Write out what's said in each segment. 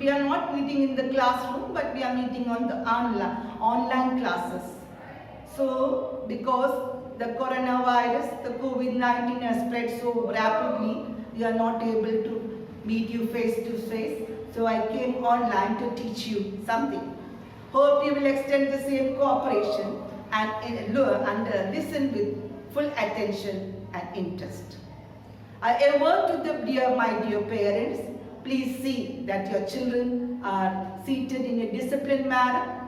we are not meeting in the classroom, but we are meeting on the online classes. So, because the coronavirus, the COVID-19 has spread so rapidly, we are not able to meet you face to face. So I came online to teach you something. Hope you will extend the same cooperation and listen with full attention and interest. A word to the my dear parents, please see that your children are seated in a disciplined manner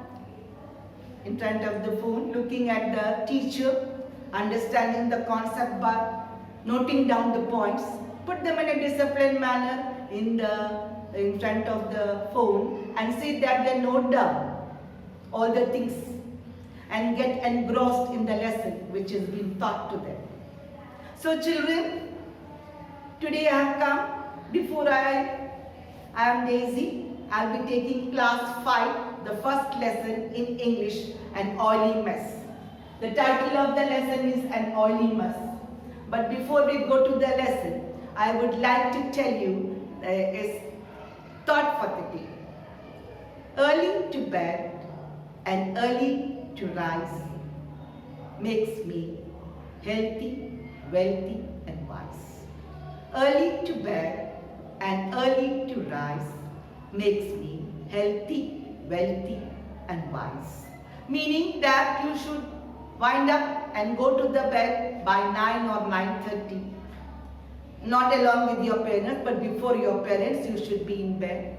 in front of the phone, looking at the teacher, understanding the concept bar, noting down the points. Put them in a disciplined manner in front of the phone and see that they note down all the things and get engrossed in the lesson which is being taught to them. So children, today I have come. Before I am Daisy. I'll be taking class 5, the first lesson in English, An Oily Mess. The title of the lesson is An Oily Mess. But before we go to the lesson, I would like to tell you is thought for the day. Early to bed and early to rise makes me healthy, wealthy and wise. Early to bed and early to rise makes me healthy, wealthy and wise. Meaning that you should wind up and go to the bed by 9 or 9:30. Not along with your parents, but before your parents you should be in bed.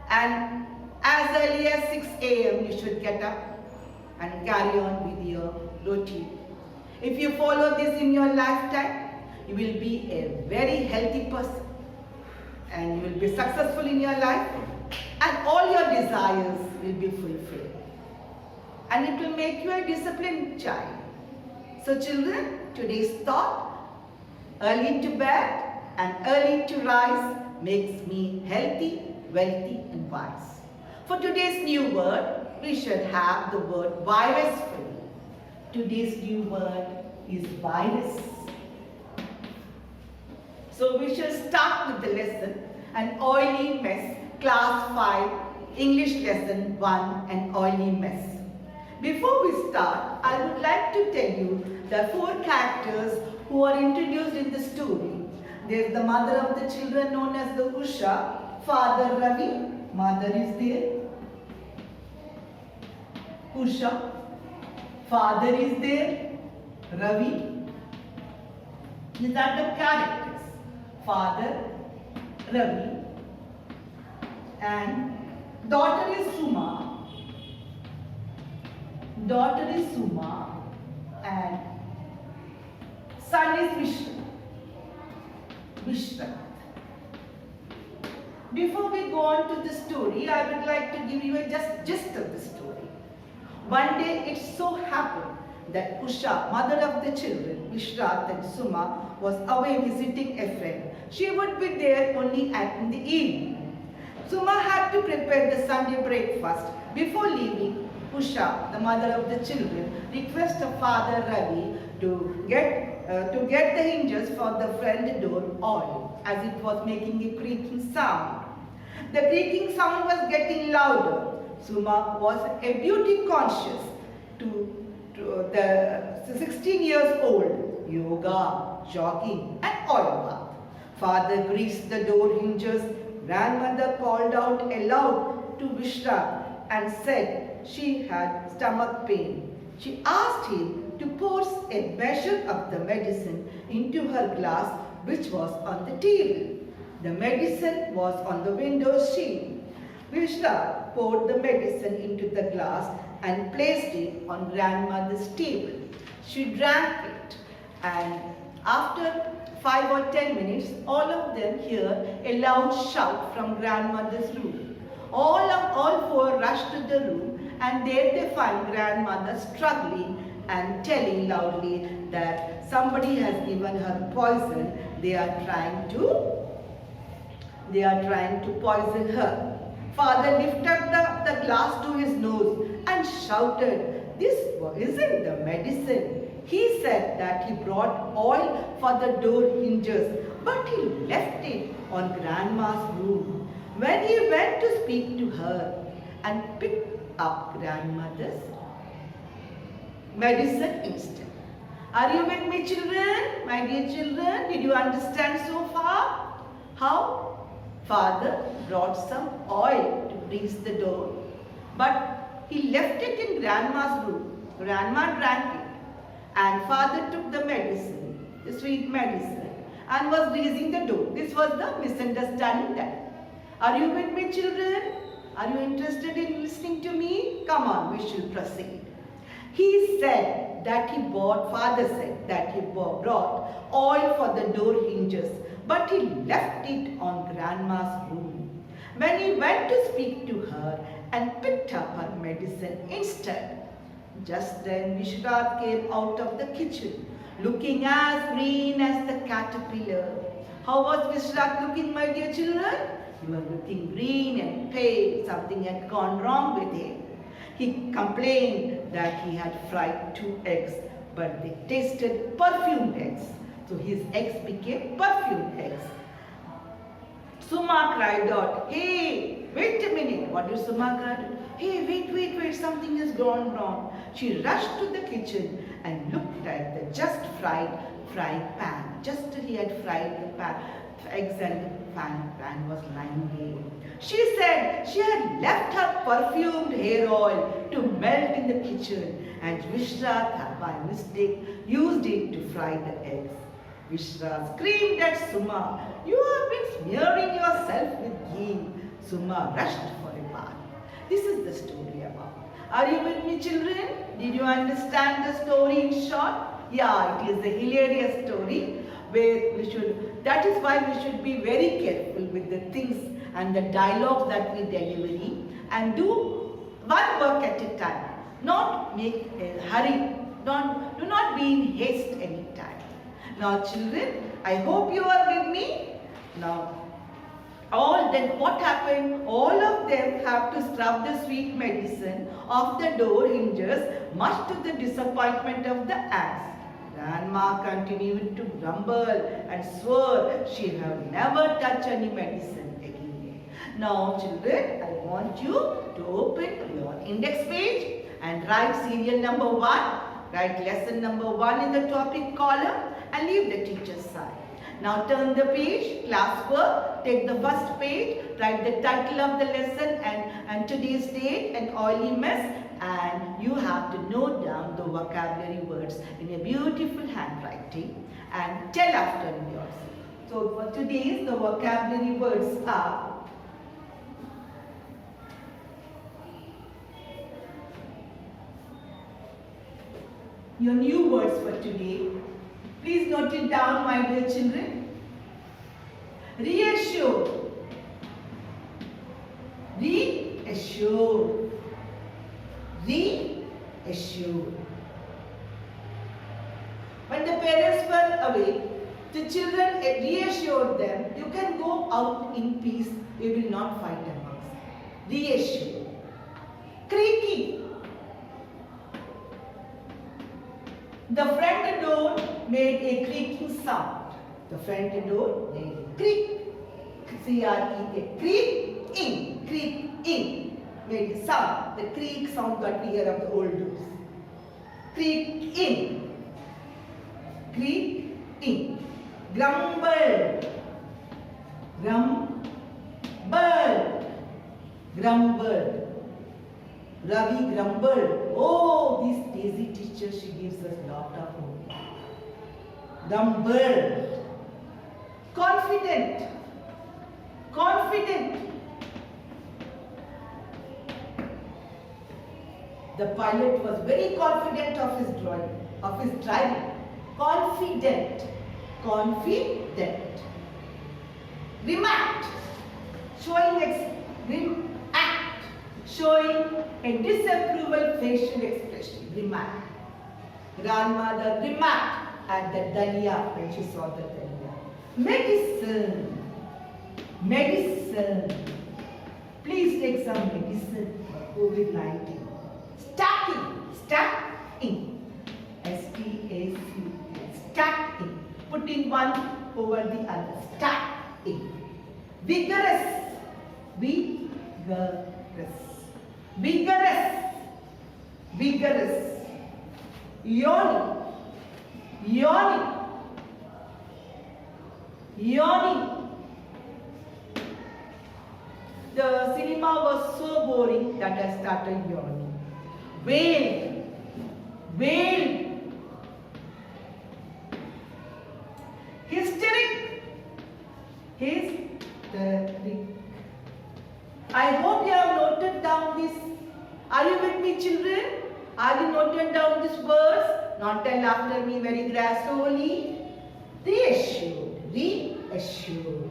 And as early as 6 a.m. you should get up and carry on with your routine. If you follow this in your lifetime, you will be a very healthy person and you will be successful in your life and all your desires will be fulfilled. And it will make you a disciplined child. So children, today's thought, early to bed and early to rise makes me healthy, wealthy and wise. For today's new word, we should have the word virus for you. Today's new word is virus. So we shall start with the lesson, An Oily Mess, Class 5, English Lesson 1, An Oily Mess. Before we start, I would like to tell you the 4 characters who are introduced in the story. There is the mother of the children known as the Usha, Father Ravi, mother is there. Usha, father is there, Ravi. These are the characters, Father, Ravi, and daughter is Suma. Daughter is Suma and son is Vishnu. Before we go on to the story, I would like to give you a gist of the story. One day it so happened that Usha, mother of the children, Vishrat and Suma, was away visiting a friend. She would be there only in the evening. Suma had to prepare the Sunday breakfast. Before leaving, Usha, the mother of the children, requested her father Ravi to get the hinges for the front door oiled, as it was making a creaking sound. The creaking sound was getting louder. Suma was a beauty conscious the 16 years old, yoga, jogging and oil bath. Father greased the door hinges. Grandmother called out aloud to Vishra and said she had stomach pain. She asked him to pour a measure of the medicine into her glass which was on the table. The medicine was on the window sill. Vishra poured the medicine into the glass and placed it on grandmother's table. She drank it and after 5 or 10 minutes, all of them hear a loud shout from grandmother's room. All 4 rush to the room and there they find grandmother struggling and telling loudly that somebody has given her poison. They are trying to poison her. Father lifted the glass to his nose and shouted, "This isn't the medicine." He said that he brought oil for the door hinges, but he left it on Grandma's room. When he went to speak to her and picked up grandmother's medicine instead. Are you with me, children? My dear children, did you understand so far? How father brought some oil to grease the door, but he left it in grandma's room. Grandma drank it, and father took the medicine, the sweet medicine, and was greasing the door. This was the misunderstanding that. Are you with me, children? Are you interested in listening to me? Come on, we shall proceed. He said that father said that he brought oil for the door hinges, but he left it on grandma's room. When he went to speak to her and picked up her medicine instead, just then Vishrat came out of the kitchen, looking as green as the caterpillar. How was Vishrat looking, my dear children? He was looking green and pale. Something had gone wrong with him. He complained that he had fried 2 eggs, but they tasted perfumed eggs. So his eggs became perfumed eggs. Suma cried out, "Hey, wait a minute." What did Suma cry? "Hey, wait, something has gone wrong." She rushed to the kitchen and looked at the just fried frying pan. Just he had fried the eggs and the pan was lying there. She said she had left her perfumed hair oil to melt in the kitchen, and Vishrat had by mistake used it to fry the eggs. Vishrat screamed at Suma, "You have been smearing yourself with ghee." Suma rushed for a bath. This is the story about. Are you with me, children? Did you understand the story in short? Yeah, it is a hilarious story where that is why we should be very careful with the things and the dialogue that we deliver and do one work at a time. Not make a hurry. Do not be in haste any time. Now children, I hope you are with me. Now what happened? All of them have to scrub the sweet medicine off the door hinges, much to the disappointment of the ants. Grandma continued to grumble and swore she had never touched any medicine again. Now children, I want you to open your index page and write serial number 1. Write lesson number 1 in the topic column and leave the teacher's side. Now turn the page, classwork, take the first page, write the title of the lesson and today's date and oily mess, and you have to note down the vocabulary words in a beautiful handwriting and tell after yourself. So for today's the vocabulary words are your new words for today. Please note it down, my dear children. Reassure. Reassure. Reassure. When the parents were away, the children reassured them, "You can go out in peace, we will not fight amongst." Reassure. Creaky. The front door made a creaking sound. The front door made a creak. C-R-E-A. Creak-ing. Creak-ing. Made a sound. The creak sound that we hear of the old doors. Creak-ing. Creak-ing. Grumble. Grumble. Grumble. Ravi grumbled. "Oh, this Daisy teacher, she gives us lot of hope." Grumbled. Confident. Confident. The pilot was very confident of his driving. Confident. Confident. Remarked. Showing a disapproval facial expression. Remark. Grandmother remarked at the dalia when she saw the dalia. Medicine. Medicine. Please take some medicine for COVID-19. Stacking. Stacking. S-T-A-C. Stacking. Putting one over the other. Stacking. Vigorous. Vigorous. Vigorous. Vigorous. Yawning. Yawning. Yawning. The cinema was so boring that I started yawning. Wailed. Wailed. Hysteric. Hysteric. I hope you have noted down this. Are you with me, children? Are you noted down this verse? Not tell after me very slowly. Reassured. Reassured.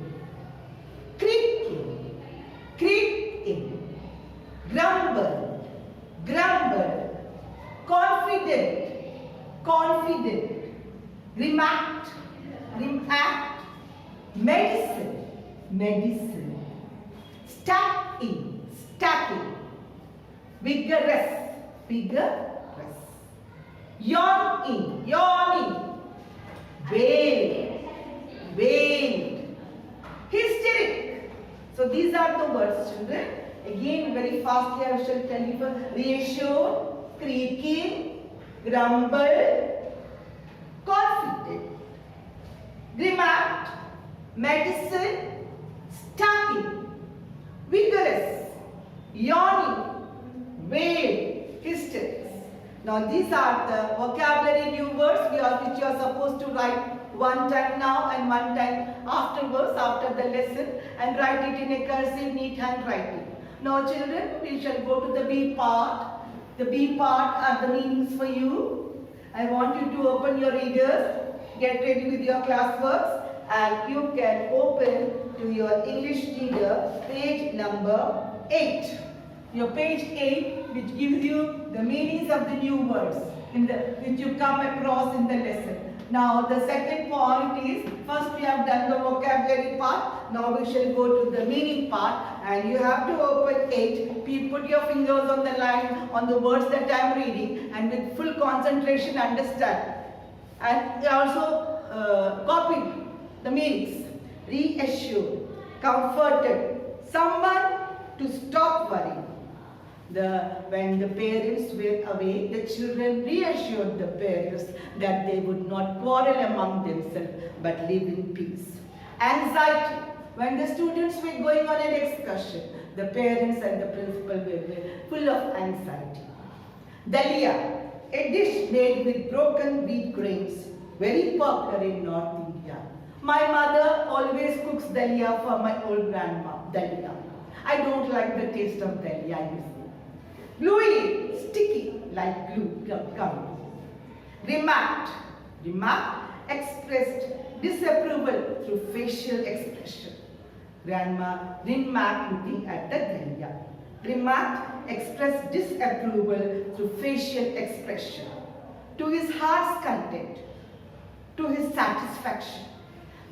Creaking. Creaking. Grumble. Grumble. Confident. Confident. Remarked. React. Medicine. Medicine. Stacking. Stacking. Vigorous. Vigorous. Yawning. Yawning. Wailed. Wailed. Hysteric. So these are the words, children. Again, very fastly I shall tell you for reassured, creaking, grumble, confident, remarked, medicine, stacking, vigorous, yawning, wailed, hysterics. Now these are the vocabulary new words which you are supposed to write one time now and one time afterwards, after the lesson, and write it in a cursive, neat handwriting. Now children, we shall go to the B part. The B part are the meanings for you. I want you to open your readers, get ready with your classworks, and you can open to your English reader page number 8. Your page 8, which gives you the meanings of the new words which you come across in the lesson. Now the second point is, first we have done the vocabulary part, now we shall go to the meaning part, and you have to open 8. Put your fingers on the line on the words that I am reading, and with full concentration understand. And also copy the meanings. Reassured, comforted, someone to stop worrying. When the parents were away, the children reassured the parents that they would not quarrel among themselves but live in peace. Anxiety. When the students were going on an excursion, the parents and the principal were full of anxiety. Dalia, a dish made with broken wheat grains, very popular in North India. My mother always cooks dalia for my old grandma, dalia. I don't like the taste of dalia, you see. Gluey, sticky like glue, gum. Remarked, expressed disapproval through facial expression. Grandma remarked looking at the dalia. Remarked, expressed disapproval through facial expression. To his heart's content, to his satisfaction.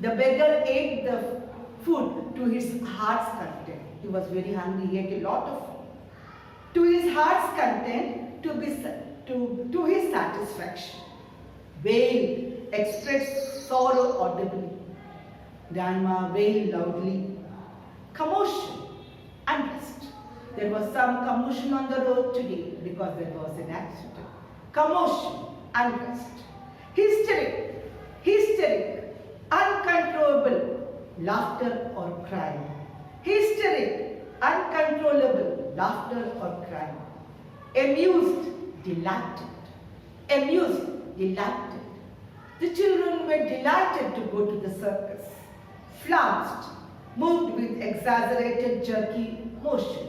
The beggar ate the food to his heart's content. He was very hungry, he ate a lot of food. To his heart's content, to his satisfaction. Wailed, expressed sorrow audibly. Grandma wailed loudly. Commotion, unrest. There was some commotion on the road today because there was an accident. Commotion, unrest. Hysteric, uncontrollable, laughter or crying. Hysteric, uncontrollable, laughter or crying. Amused, delighted. Amused, delighted. The children were delighted to go to the circus. Flounced, moved with exaggerated jerky motion.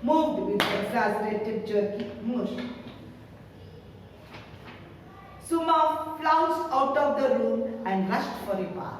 Moved with exaggerated jerky motion. Suma flounced out of the room and rushed for a bath.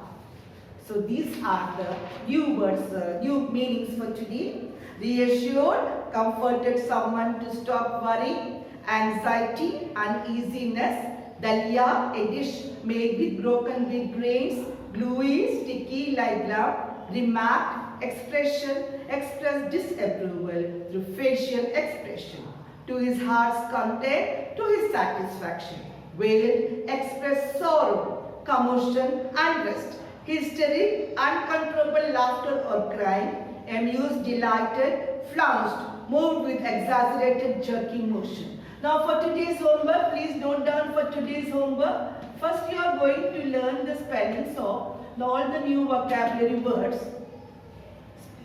So these are the new words, new meanings for today. Reassured, comforted someone to stop worrying. Anxiety, uneasiness. Dalia, a dish made with broken wheat grains. Gluey, sticky like glue. Remark, expression, express disapproval through facial expression. To his heart's content, to his satisfaction. Wailed, express sorrow, commotion, unrest. Hysteric, uncontrollable laughter or crying. amused, delighted, flounced, moved with exaggerated jerking motion. Now for today's homework, please note down for today's homework. First you are going to learn the spellings of all the new vocabulary words.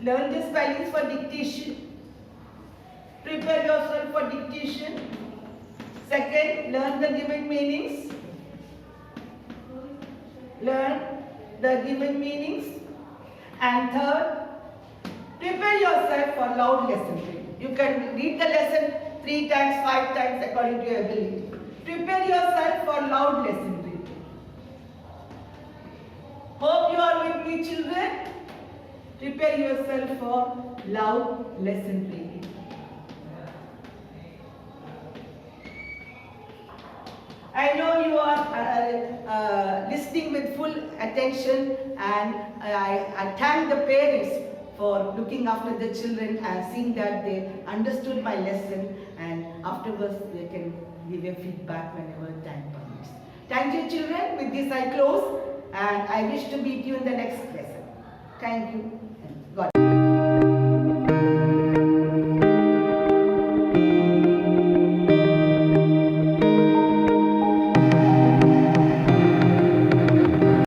Learn the spellings for dictation. Prepare yourself for dictation. Second, learn the given meanings. Learn the given meanings. And third, prepare yourself for loud lesson reading. You can read the lesson 3 times, 5 times according to your ability. Prepare yourself for loud lesson reading. Hope you are with me, children. Prepare yourself for loud lesson reading. I know you are listening with full attention, and I thank the parents for looking after the children and seeing that they understood my lesson, and afterwards they can give a feedback whenever time permits. Thank you, children. With this I close, and I wish to meet you in the next lesson. Thank you. God.